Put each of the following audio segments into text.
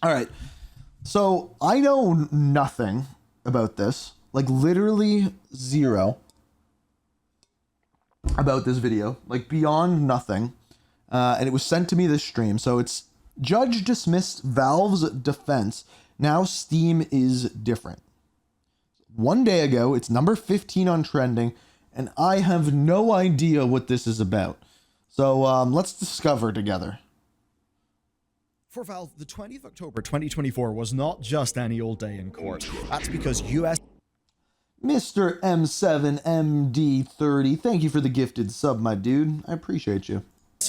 All right. So I know nothing about this, like literally zero about this video, like beyond nothing. And it was sent to me this stream. So it's judge dismissed Valve's defense. Now Steam is different. One day ago, it's number 15 on trending, and I have no idea what this is about. So let's discover together. For Valve, the 20th of October 2024 was not just any old day in court. That's because US Mr. M7MD30, thank you for the gifted sub, my dude. I appreciate you.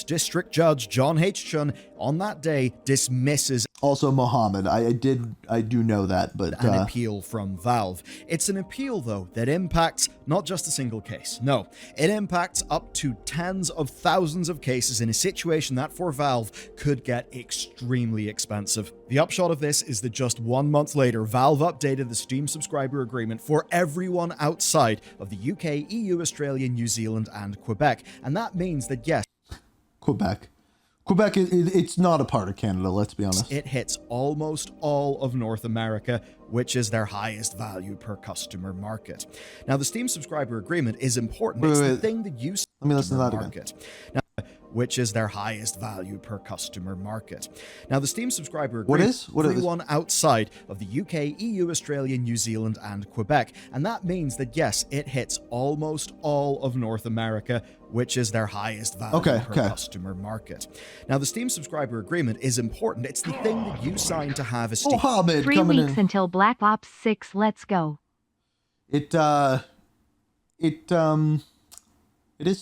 District Judge John H. Chun on that day dismisses Also Mohammed, I do know that, but an appeal from Valve. It's an appeal, though, that impacts not just a single case. No, it impacts up to tens of thousands of cases in a situation that for Valve could get extremely expensive. The upshot of this is that just 1 month later, Valve updated the Steam subscriber agreement for everyone outside of the UK, EU, Australia, New Zealand, and Quebec. And that means that, yes, Quebec, it's not a part of Canada, let's be honest. it hits almost all of North America, which is their highest value per customer market. Now, the Steam subscriber agreement is important. It's the thing that you let me listen to that market. Now, which is their highest value per customer market. Now, the Steam subscriber agreement What is everyone outside of the UK, EU, Australia, New Zealand, and Quebec. And that means that, yes, it hits almost all of North America, which is their highest value per customer market. Now, the Steam subscriber agreement is important. It's the thing that you sign to have a Steam. Mohammed 3 coming weeks in. until Black Ops 6. Let's go. It is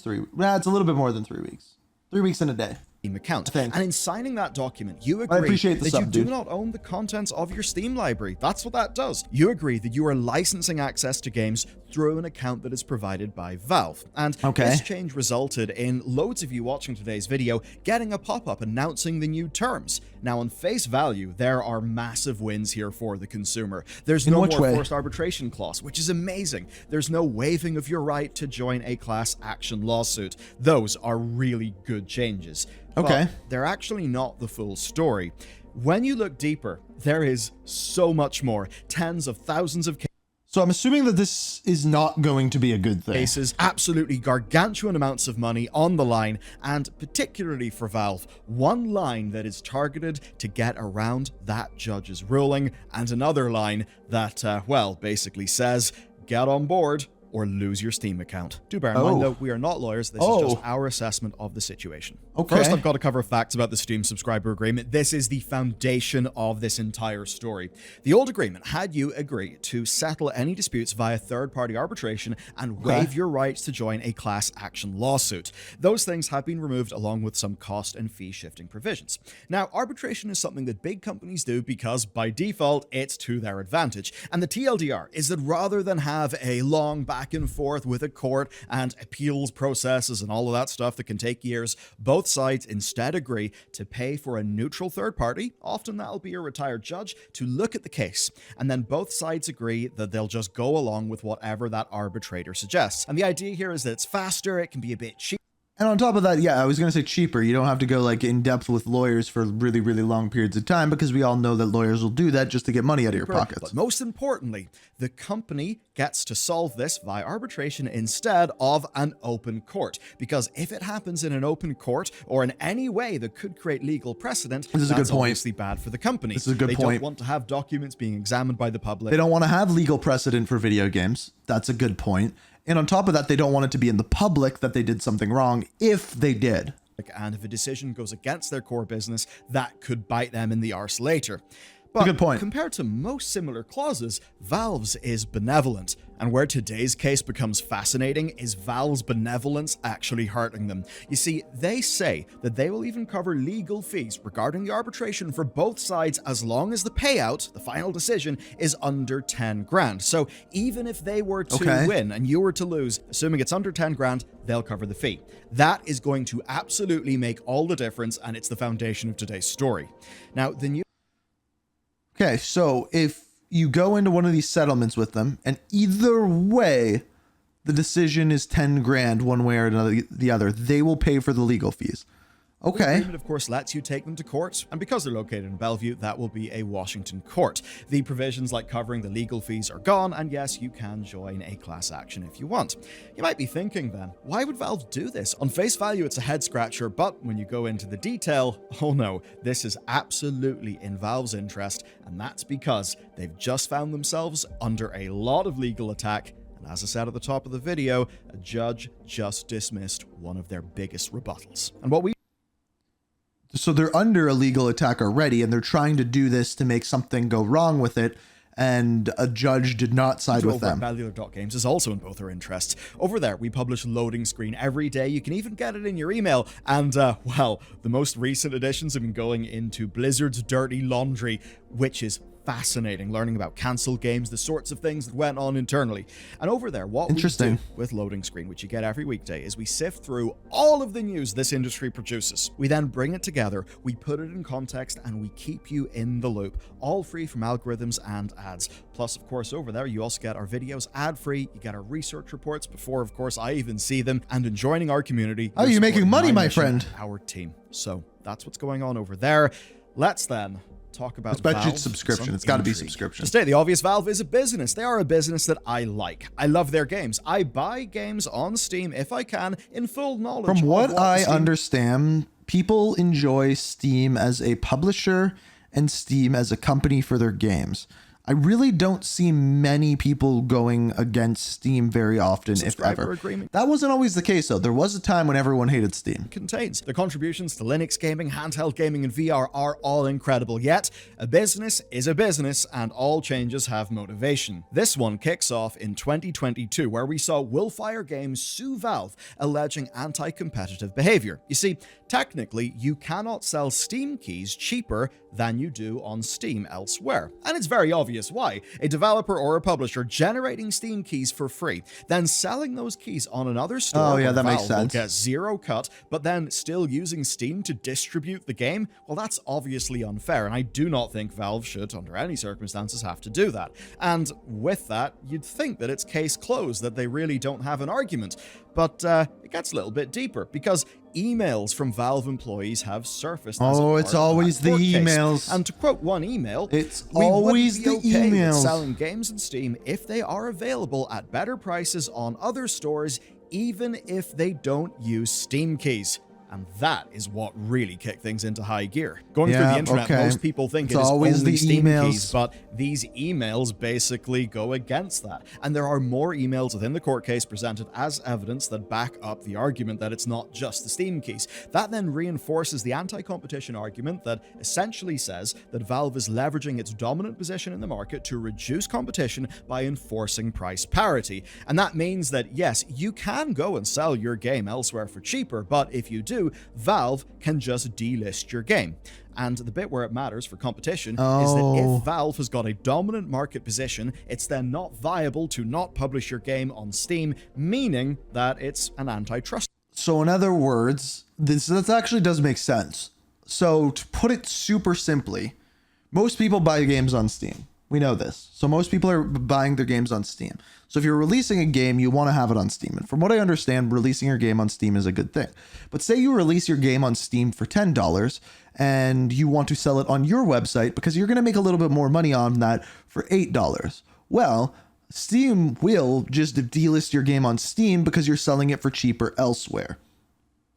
3. Nah, it's a little bit more than 3 weeks. 3 weeks and a day. Steam account. Thanks. And in signing that document, you I agree appreciate the that sub, you do dude. not own the contents of your Steam library. That's what that does. You agree that you are licensing access to games through an account that is provided by Valve. And this change resulted in loads of you watching today's video getting a pop-up announcing the new terms. Now, on face value, there are massive wins here for the consumer. There's no more forced arbitration clause, which is amazing. There's no waiving of your right to join a class action lawsuit. Those are really good changes. Okay. But they're actually not the full story. When you look deeper, there is so much more. Tens of thousands of So I'm assuming that this is not going to be a good thing. cases, absolutely gargantuan amounts of money on the line, and particularly for Valve, one line that is targeted to get around that judge's ruling, and another line that, well, basically says, get on board or lose your Steam account. Do bear in mind, though, we are not lawyers. This is just our assessment of the situation. First, I've got to cover facts about the Steam subscriber agreement. This is the foundation of this entire story. The old agreement had you agree to settle any disputes via third-party arbitration and waive your rights to join a class action lawsuit. Those things have been removed along with some cost and fee shifting provisions. Now, arbitration is something that big companies do because by default, it's to their advantage. And the TLDR is that rather than have a long back and forth with a court and appeals processes and all of that stuff that can take years, both sides instead agree to pay for a neutral third party, often that'll be a retired judge, to look at the case. And then both sides agree that they'll just go along with whatever that arbitrator suggests. And the idea here is that it's faster, it can be a bit cheaper. And on top of that, yeah, I was going to say cheaper. You don't have to go like in depth with lawyers for really, really long periods of time because we all know that lawyers will do that just to get money out of your pockets. But most importantly, the company gets to solve this via arbitration instead of an open court. Because if it happens in an open court or in any way that could create legal precedent, that's obviously bad for the company. This is a good point. They don't want to have documents being examined by the public. They don't want to have legal precedent for video games. That's a good point. And on top of that, they don't want it to be in the public that they did something wrong if they did. And if a decision goes against their core business, that could bite them in the arse later. But good point. Compared to most similar clauses, Valve's is benevolent. And where today's case becomes fascinating is Valve's benevolence actually hurting them. You see, they say that they will even cover legal fees regarding the arbitration for both sides as long as the payout, the final decision, is under 10 grand. So even if they were to win and you were to lose, assuming it's under 10 grand, they'll cover the fee. That is going to absolutely make all the difference, and it's the foundation of today's story. Now, the new Okay, so if you go into one of these settlements with them, and either way, the decision is 10 grand one way or another, the other, they will pay for the legal fees. The Okay. agreement, of course, lets you take them to court, and because they're located in Bellevue, that will be a Washington court. The provisions like covering the legal fees are gone, and yes, you can join a class action if you want. You might be thinking then, why would Valve do this? On face value, it's a head scratcher, but when you go into the detail, oh no, this is absolutely in Valve's interest, and that's because they've just found themselves under a lot of legal attack. And as I said at the top of the video, a judge just dismissed one of their biggest rebuttals. And what we So they're under a legal attack already, and they're trying to do this to make something go wrong with it, and a judge did not side with them. Cellular.games is also in both our interests. Over there, we publish Loading Screen every day. You can even get it in your email. And, well, the most recent editions have been going into Blizzard's dirty laundry, which is fascinating, learning about cancelled games, the sorts of things that went on internally. And over there, what we do with Loading Screen, which you get every weekday, is we sift through all of the news this industry produces. We then bring it together, we put it in context, and we keep you in the loop, all free from algorithms and ads. Plus, of course, over there, you also get our videos ad-free, you get our research reports before, of course, I even see them, and in joining our community... Oh, you're making money, my mission, friend. Our team. So, that's what's going on over there. Let's then talk about Especially Valve, subscription. It's got to be subscription. To state the obvious, Valve is a business. They are a business that I like. I love their games. I buy games on Steam if I can, in full knowledge From what I Steam understand, people enjoy Steam as a publisher and Steam as a company for their games. I really don't see many people going against Steam very often, if ever. Agreement That wasn't always the case, though. There was a time when everyone hated Steam. contains. The contributions to Linux gaming, handheld gaming, and VR are all incredible, yet a business is a business, and all changes have motivation. This one kicks off in 2022, where we saw Willfire Games sue Valve, alleging anti-competitive behavior. You see, technically, you cannot sell Steam keys cheaper than you do on Steam elsewhere. And it's very obvious why. A developer or a publisher generating Steam keys for free, then selling those keys on another store Oh, yeah, that makes Valve will sense. get zero cut, but then still using Steam to distribute the game, well, that's obviously unfair, and I do not think Valve should, under any circumstances, have to do that. And with that, you'd think that it's case closed, that they really don't have an argument. But it gets a little bit deeper, because emails from Valve employees have surfaced. Oh, it's always the emails. And to quote one email, It's "We wouldn't always be the okay with emails. selling games in Steam if they are available at better prices on other stores, even if they don't use Steam keys." And that is what really kicked things into high gear. Going through Yeah, the internet, okay. most people think It's it is always only the Steam emails. keys, but these emails basically go against that. And there are more emails within the court case presented as evidence that back up the argument that it's not just the Steam keys. That then reinforces the anti-competition argument that essentially says that Valve is leveraging its dominant position in the market to reduce competition by enforcing price parity. And that means that, yes, you can go and sell your game elsewhere for cheaper, but if you do, Valve can just delist your game. And the bit where it matters for competition is that if Valve has got a dominant market position, it's then not viable to not publish your game on Steam, meaning that it's an antitrust. So in other words, this actually does make sense. So to put it super simply, most people buy games on Steam. We know this. So most people are buying their games on Steam. So if you're releasing a game, you want to have it on Steam. And from what I understand, releasing your game on Steam is a good thing. But say you release your game on Steam for $10 and you want to sell it on your website because you're going to make a little bit more money on that for $8. Well, Steam will just delist your game on Steam because you're selling it for cheaper elsewhere.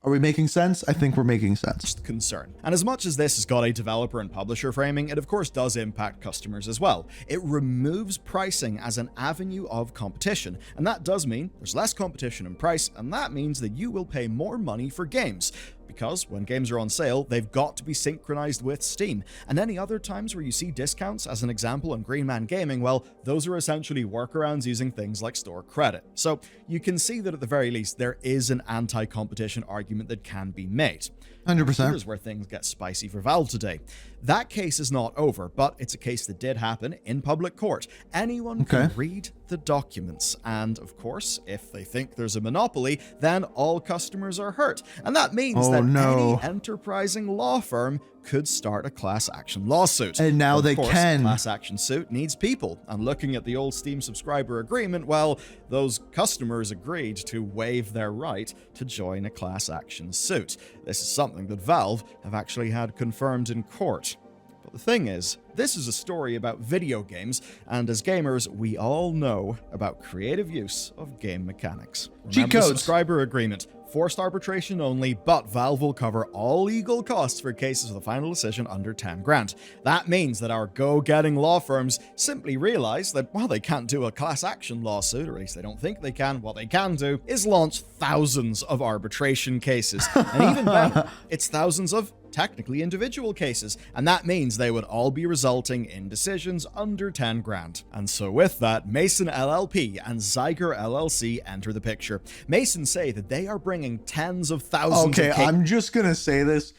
Are we making sense? I think we're making sense. Concern. And as much as this has got a developer and publisher framing, it of course does impact customers as well. It removes pricing as an avenue of competition, and that does mean there's less competition in price, and that means that you will pay more money for games. Because when games are on sale, they've got to be synchronized with Steam. And any other times where you see discounts, as an example on Green Man Gaming, well, those are essentially workarounds using things like store credit. So you can see that at the very least, there is an anti-competition argument that can be made. 100%. Here's where things get spicy for Valve today. That case is not over, but it's a case that did happen in public court. Anyone can read the the documents. And of course, if they think there's a monopoly, then all customers are hurt. And that means that any enterprising law firm could start a class action lawsuit. And now Of they course, can. A class action suit needs people. And looking at the old Steam subscriber agreement, well, those customers agreed to waive their right to join a class action suit. This is something that Valve have actually had confirmed in court. But the thing is, this is a story about video games, and as gamers, we all know about creative use of game mechanics. Remember the subscriber agreement. Forced arbitration only, but Valve will cover all legal costs for cases with a final decision under 10 grand. That means that our go-getting law firms simply realize that while they can't do a class action lawsuit, or at least they don't think they can, what they can do is launch thousands of arbitration cases. And even better, it's thousands of technically individual cases, and that means they would all be resulting in decisions under 10 grand. And so with that, Mason LLP and Zyger LLC enter the picture. Mason say that they are bringing tens of thousands of I'm just gonna say this.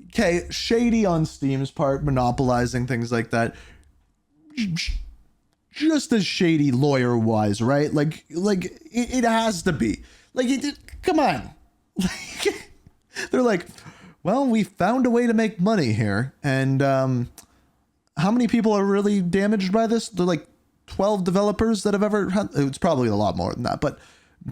Okay, shady on Steam's part, monopolizing things like that. Just as shady lawyer-wise, right? Like it has to be. Come on. They're like, well, we found a way to make money here, and how many people are really damaged by this? They're like 12 developers that have ever had. It's probably a lot more than that, but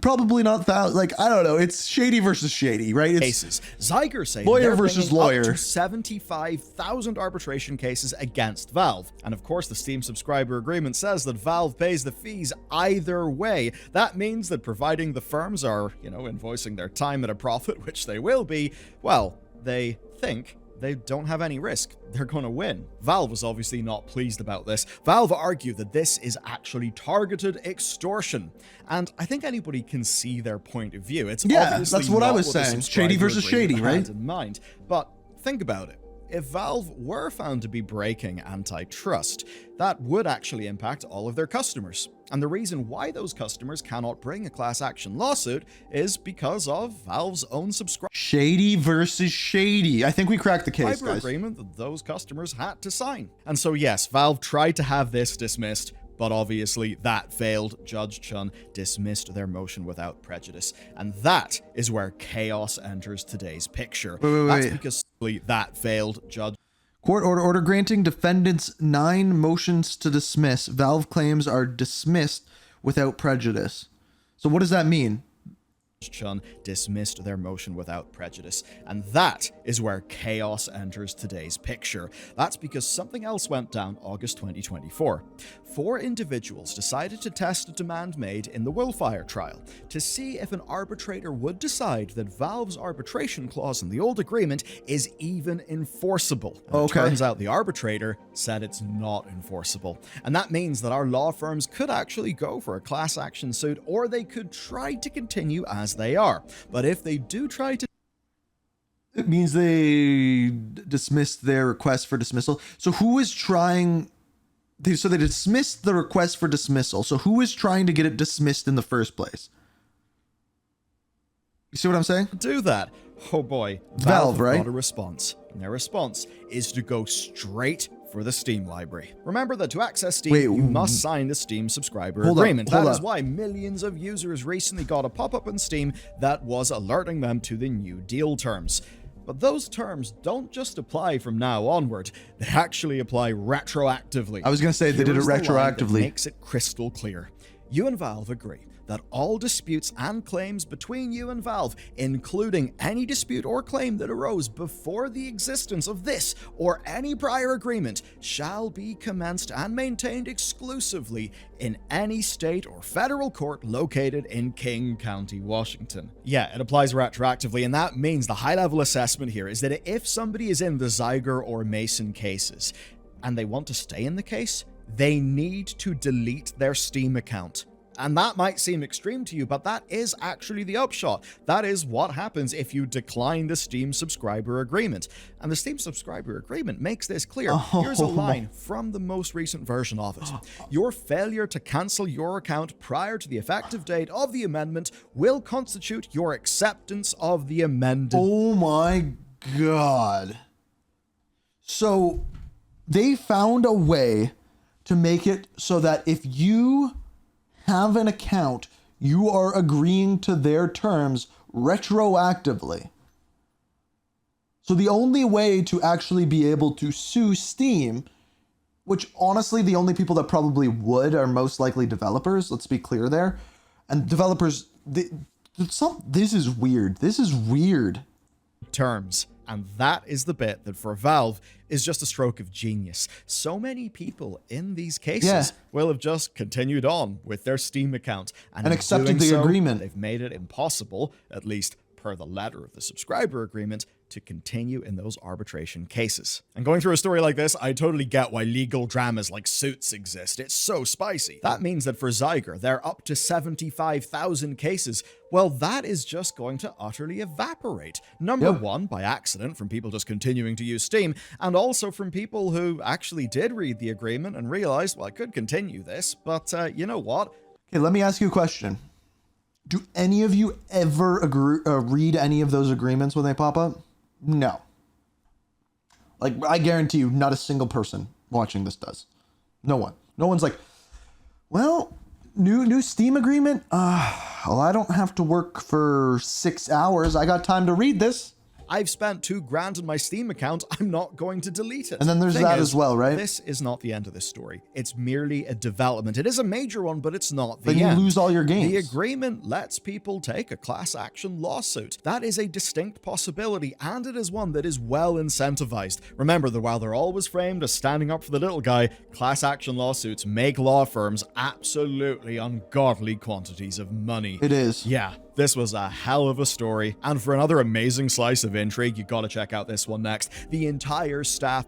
probably not that. Like, I don't know. It's shady versus shady, right? It's cases. Zyger say lawyer versus lawyer. Up to 75,000 arbitration cases against Valve. And of course, the Steam subscriber agreement says that Valve pays the fees either way. That means that providing the firms are, invoicing their time at a profit, which they will be, well, they think they don't have any risk. They're going to win. Valve was obviously not pleased about this. Valve argued that this is actually targeted extortion. And I think anybody can see their point of view. It's obviously that's what not I was the saying. Shady versus shady, had right? in mind. But think about it. If Valve were found to be breaking antitrust, that would actually impact all of their customers. And the reason why those customers cannot bring a class action lawsuit is because of Valve's own subscriber shady versus shady. I think we cracked the case, guys. agreement that those customers had to sign. And so yes, Valve tried to have this dismissed, but obviously that failed. Judge Chun dismissed their motion without prejudice. And that is where chaos enters today's picture. That's because that failed. Judge Court order granting defendants 9 motions to dismiss. Valve claims are dismissed without prejudice. So what does that mean? Chun dismissed their motion without prejudice. And that is where chaos enters today's picture. That's because something else went down August 2024. 4 individuals decided to test a demand made in the Willfire trial to see if an arbitrator would decide that Valve's arbitration clause in the old agreement is even enforceable. And it turns out the arbitrator said it's not enforceable. And that means that our law firms could actually go for a class action suit, or they could try to continue as they are. But if they do try to, it means they dismissed their request for dismissal. So who is trying? So they dismissed the request for dismissal. So who is trying to get it dismissed in the first place? You see what I'm saying? do that, oh boy, Valve, right? got a response. And their response is to go straight for the Steam library. Remember that to access Steam, you must sign the Steam subscriber agreement. That is why millions of users recently got a pop-up on Steam that was alerting them to the new deal terms. But those terms don't just apply from now onward, they actually apply retroactively. I was going to say they did it retroactively. Makes it crystal clear. You and Valve agree that all disputes and claims between you and Valve, including any dispute or claim that arose before the existence of this or any prior agreement, shall be commenced and maintained exclusively in any state or federal court located in King County, Washington. Yeah, it applies retroactively, and that means the high-level assessment here is that if somebody is in the Zyger or Mason cases and they want to stay in the case, they need to delete their Steam account. And that might seem extreme to you, but that is actually the upshot. That is what happens if you decline the Steam subscriber agreement. And the Steam subscriber agreement makes this clear. Here's a line from the most recent version of it. Your failure to cancel your account prior to the effective date of the amendment will constitute your acceptance of the amended. Oh my God. So they found a way to make it so that if you have an account, you are agreeing to their terms retroactively. So the only way to actually be able to sue Steam, which honestly the only people that probably would are most likely developers, let's be clear there. And developers, this is weird. This is weird. Terms. And that is the bit that for Valve is just a stroke of genius. So many people in these cases will have just continued on with their Steam account. And in accepted the doing so, agreement. They've made it impossible, at least per the letter of the subscriber agreement, to continue in those arbitration cases. And going through a story like this, I totally get why legal dramas like Suits exist. It's so spicy. That means that for Zyger, they're up to 75,000 cases. Well, that is just going to utterly evaporate. Number one, by accident, from people just continuing to use Steam, and also from people who actually did read the agreement and realized, well, I could continue this, but you know what? Okay, let me ask you a question. Do any of you ever read any of those agreements when they pop up? No. Like, I guarantee you, not a single person watching this does. No one. No one's like, well, new Steam agreement? Well, I don't have to work for 6 hours. I got time to read this. I've spent $2,000 in my Steam account. I'm not going to delete it. And then there's that as well, right? This is not the end of this story. It's merely a development. It is a major one, but it's not the end. Then you lose all your games. The agreement lets people take a class action lawsuit. That is a distinct possibility, and it is one that is well incentivized. Remember that while they're always framed as standing up for the little guy, class action lawsuits make law firms absolutely ungodly quantities of money. It is. Yeah. This was a hell of a story, and for another amazing slice of intrigue, you gotta check out this one next. The entire staff.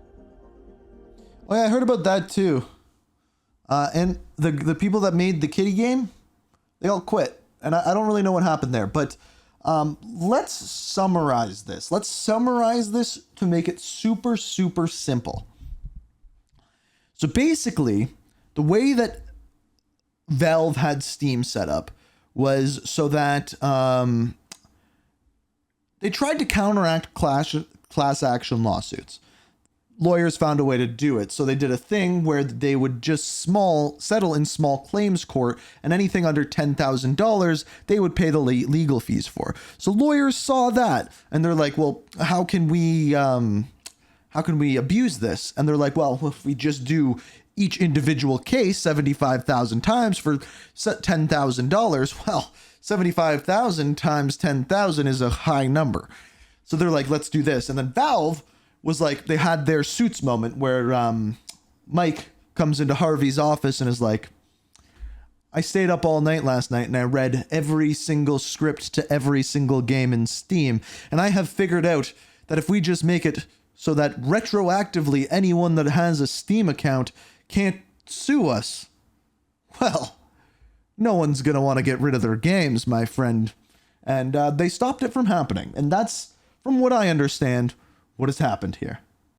Oh yeah, I heard about that too. And the people that made the kitty game, they all quit. And I don't really know what happened there, but let's summarize this. Let's summarize this to make it super, super simple. So basically, the way that Valve had Steam set up was so that they tried to counteract class action lawsuits. Lawyers found a way to do it. So they did a thing where they would just settle in small claims court, and anything under $10,000, they would pay the legal fees for. So lawyers saw that, and they're like, well, how can we abuse this? And they're like, well, if we just do each individual case 75,000 times for $10,000, well, 75,000 times 10,000 is a high number. So they're like, let's do this. And then Valve was like, they had their Suits moment where Mike comes into Harvey's office and is like, I stayed up all night last night and I read every single script to every single game in Steam. And I have figured out that if we just make it so that retroactively anyone that has a Steam account can't sue us, well, no one's going to want to get rid of their games, my friend. And they stopped it from happening. And that's, from what I understand, what has happened here.